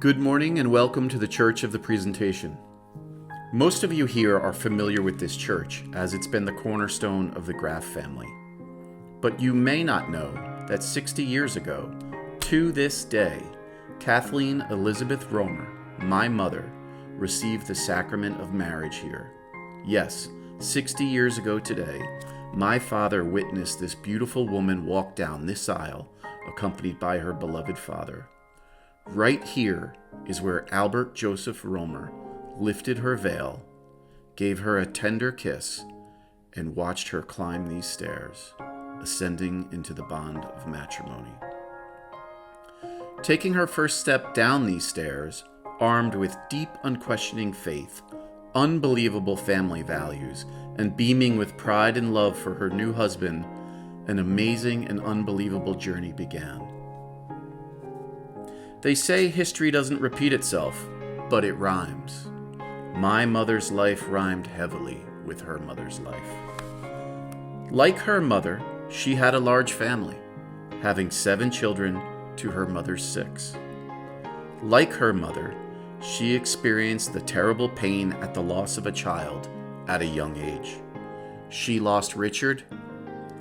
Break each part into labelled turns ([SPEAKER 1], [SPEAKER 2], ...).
[SPEAKER 1] Good morning and welcome to the Church of the Presentation. Most of you here are familiar with this church as it's been the cornerstone of the Graf family. But you may not know that 60 years ago, to this day, Kathleen Elizabeth Romer, my mother, received the sacrament of marriage here. Yes, 60 years ago today, my father witnessed this beautiful woman walk down this aisle, accompanied by her beloved father. Right here is where Albert Joseph Romer lifted her veil, gave her a tender kiss, and watched her climb these stairs, ascending into the bond of matrimony. Taking her first step down these stairs, armed with deep, unquestioning faith, unbelievable family values, and beaming with pride and love for her new husband, an amazing and unbelievable journey began. They say history doesn't repeat itself, but it rhymes. My mother's life rhymed heavily with her mother's life. Like her mother, she had a large family, having 7 children to her mother's 6. Like her mother, she experienced the terrible pain at the loss of a child at a young age. She lost Richard,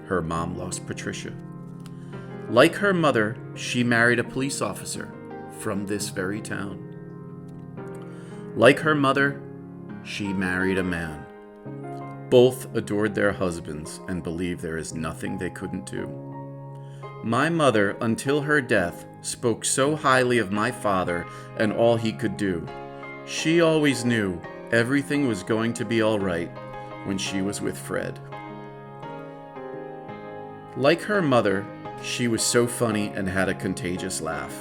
[SPEAKER 1] her mom lost Patricia. Like her mother, she married a police officer from this very town. Like her mother, she married a man. Both adored their husbands and believed there is nothing they couldn't do. My mother, until her death, spoke so highly of my father and all he could do. She always knew everything was going to be all right when she was with Fred. Like her mother, she was so funny and had a contagious laugh.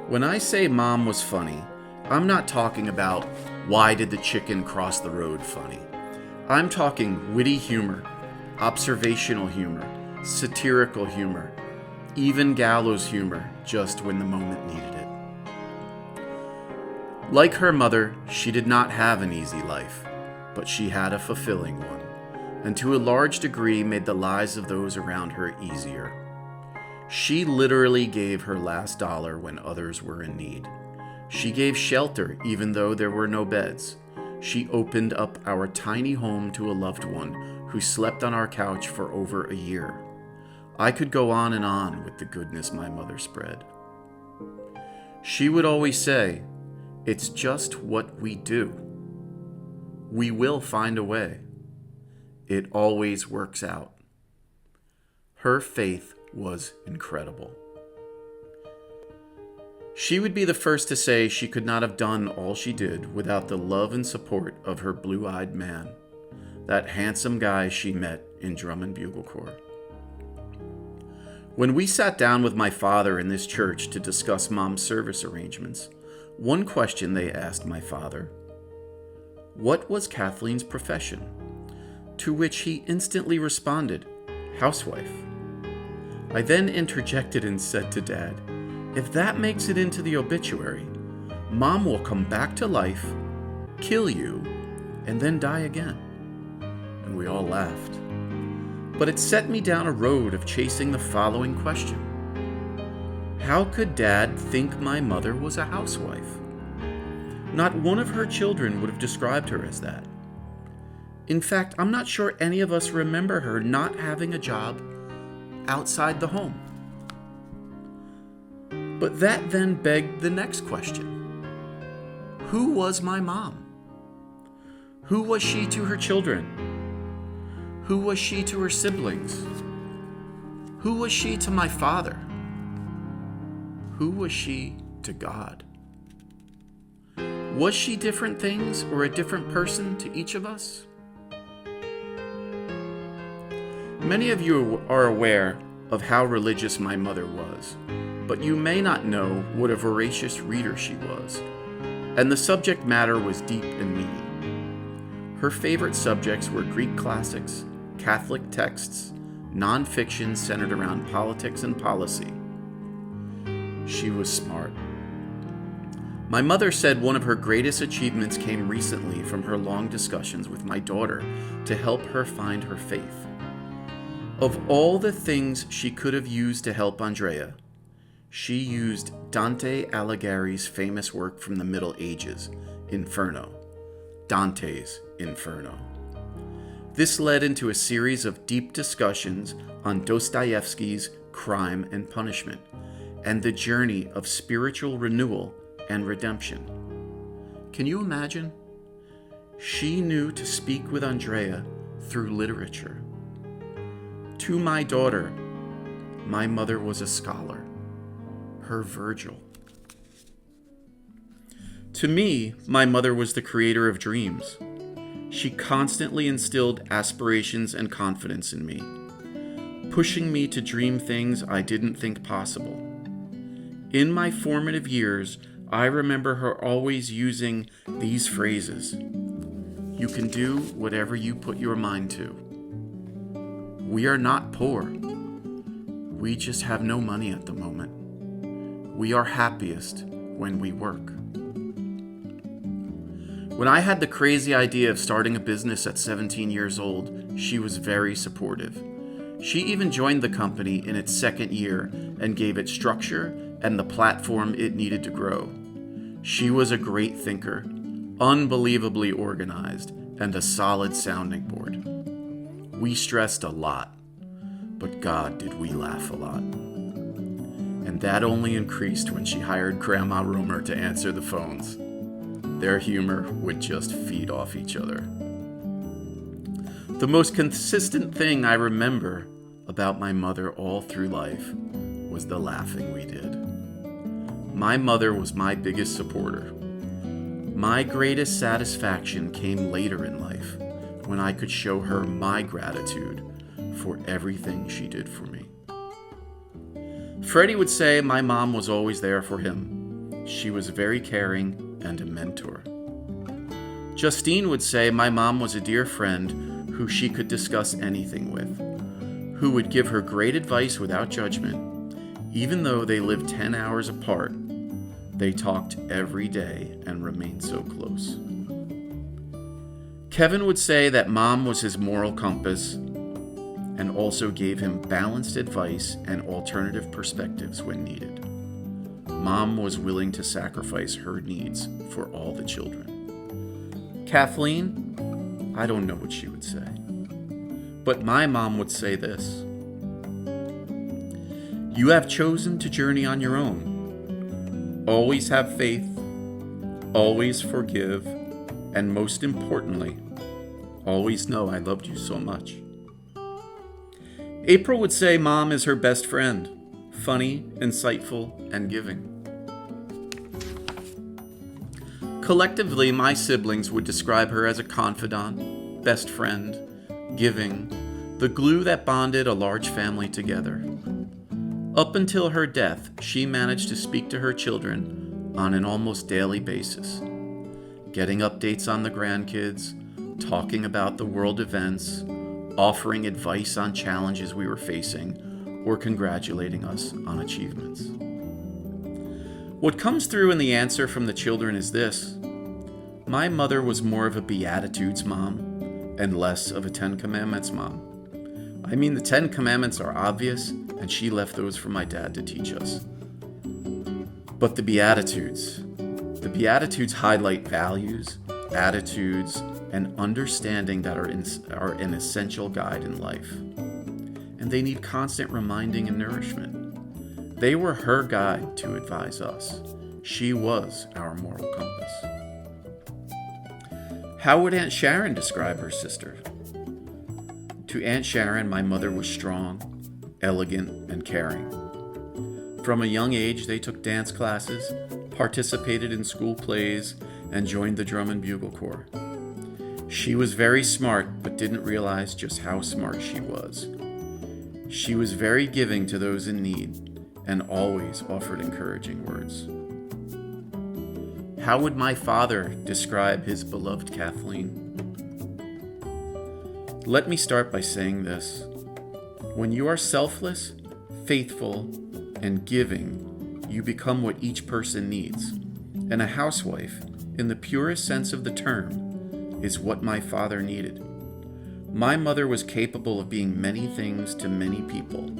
[SPEAKER 1] When I say Mom was funny, I'm not talking about why did the chicken cross the road funny. I'm talking witty humor, observational humor, satirical humor, even gallows humor just when the moment needed it. Like her mother, she did not have an easy life, but she had a fulfilling one, and to a large degree made the lives of those around her easier. She literally gave her last dollar when others were in need. She gave shelter even though there were no beds. She opened up our tiny home to a loved one who slept on our couch for over a year. I could go on with the goodness my mother spread. She would always say, "It's just what we do. We will find a way. It always works out." Her faith was incredible. She would be the first to say she could not have done all she did without the love and support of her blue-eyed man, that handsome guy she met in Drum and Bugle Corps. When we sat down with my father in this church to discuss Mom's service arrangements, one question they asked my father: "What was Kathleen's profession?" To which he instantly responded, "Housewife." I then interjected and said to Dad, "If that makes it into the obituary, Mom will come back to life, kill you, and then die again." And we all laughed. But it set me down a road of chasing the following question: how could Dad think my mother was a housewife? Not one of her children would have described her as that. In fact, I'm not sure any of us remember her not having a job outside the home. But that then begged the next question: who was my mom? Who was she to her children? Who was she to her siblings? Who was she to my father? Who was she to God? Was she different things or a different person to each of us? Many of you are aware of how religious my mother was, but you may not know what a voracious reader she was, and the subject matter was deep and meaty. Her favorite subjects were Greek classics, Catholic texts, nonfiction centered around politics and policy. She was smart. My mother said one of her greatest achievements came recently from her long discussions with my daughter to help her find her faith. Of all the things she could have used to help Andrea, she used Dante Alighieri's famous work from the Middle Ages, Inferno, Dante's Inferno. This led into a series of deep discussions on Dostoevsky's Crime and Punishment and the journey of spiritual renewal and redemption. Can you imagine? She knew to speak with Andrea through literature. To my daughter, my mother was a scholar, her Virgil. To me, my mother was the creator of dreams. She constantly instilled aspirations and confidence in me, pushing me to dream things I didn't think possible. In my formative years, I remember her always using these phrases. You can do whatever you put your mind to. We are not poor. We just have no money at the moment. We are happiest when we work. When I had the crazy idea of starting a business at 17 years old, she was very supportive. She even joined the company in its second year and gave it structure and the platform it needed to grow. She was a great thinker, unbelievably organized, and a solid sounding board. We stressed a lot, but God did we laugh a lot. And that only increased when she hired Grandma Rumor to answer the phones. Their humor would just feed off each other. The most consistent thing I remember about my mother all through life was the laughing we did. My mother was my biggest supporter. My greatest satisfaction came later in life, when I could show her my gratitude for everything she did for me. Freddie would say my mom was always there for him. She was very caring and a mentor. Justine would say my mom was a dear friend who she could discuss anything with, who would give her great advice without judgment. Even though they lived 10 hours apart, they talked every day and remained so close. Kevin would say that Mom was his moral compass and also gave him balanced advice and alternative perspectives when needed. Mom was willing to sacrifice her needs for all the children. Kathleen, I don't know what she would say, but my mom would say this: you have chosen to journey on your own. Always have faith, always forgive, and most importantly, always know I loved you so much. April would say Mom is her best friend, funny, insightful, and giving. Collectively, my siblings would describe her as a confidant, best friend, giving, the glue that bonded a large family together. Up until her death, she managed to speak to her children on an almost daily basis, getting updates on the grandkids, talking about the world events, offering advice on challenges we were facing, or congratulating us on achievements. What comes through in the answer from the children is this: my mother was more of a Beatitudes mom and less of a Ten Commandments mom. I mean, the Ten Commandments are obvious, and she left those for my dad to teach us. But the Beatitudes highlight values, attitudes, and understanding that are an essential guide in life. And they need constant reminding and nourishment. They were her guide to advise us. She was our moral compass. How would Aunt Sharon describe her sister? To Aunt Sharon, my mother was strong, elegant, and caring. From a young age, they took dance classes, participated in school plays, and joined the drum and bugle corps. She was very smart, but didn't realize just how smart she was. She was very giving to those in need, and always offered encouraging words. How would my father describe his beloved Kathleen? Let me start by saying this: when you are selfless, faithful, and giving, you become what each person needs. And a housewife, in the purest sense of the term, is what my father needed. My mother was capable of being many things to many people,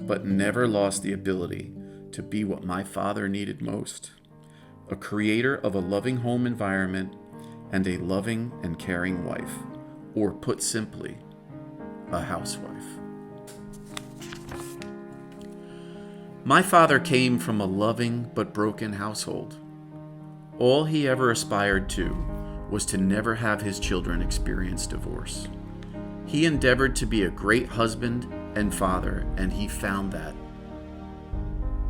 [SPEAKER 1] but never lost the ability to be what my father needed most: a creator of a loving home environment and a loving and caring wife, or put simply, a housewife. My father came from a loving but broken household. All he ever aspired to was to never have his children experience divorce. He endeavored to be a great husband and father, and he found that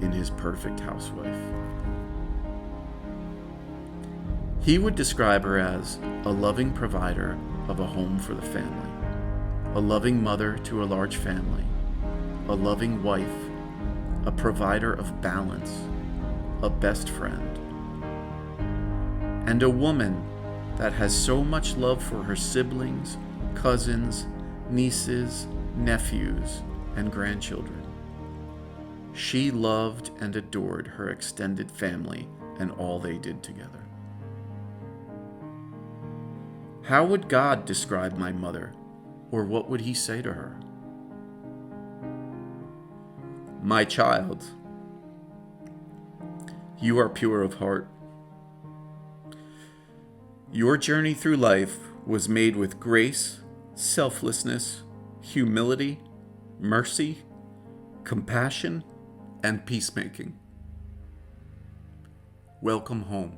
[SPEAKER 1] in his perfect housewife. He would describe her as a loving provider of a home for the family, a loving mother to a large family, a loving wife, a provider of balance, a best friend, and a woman that has so much love for her siblings, cousins, nieces, nephews, and grandchildren. She loved and adored her extended family and all they did together. How would God describe my mother, or what would he say to her? My child, you are pure of heart. Your journey through life was made with grace, selflessness, humility, mercy, compassion, and peacemaking. Welcome home.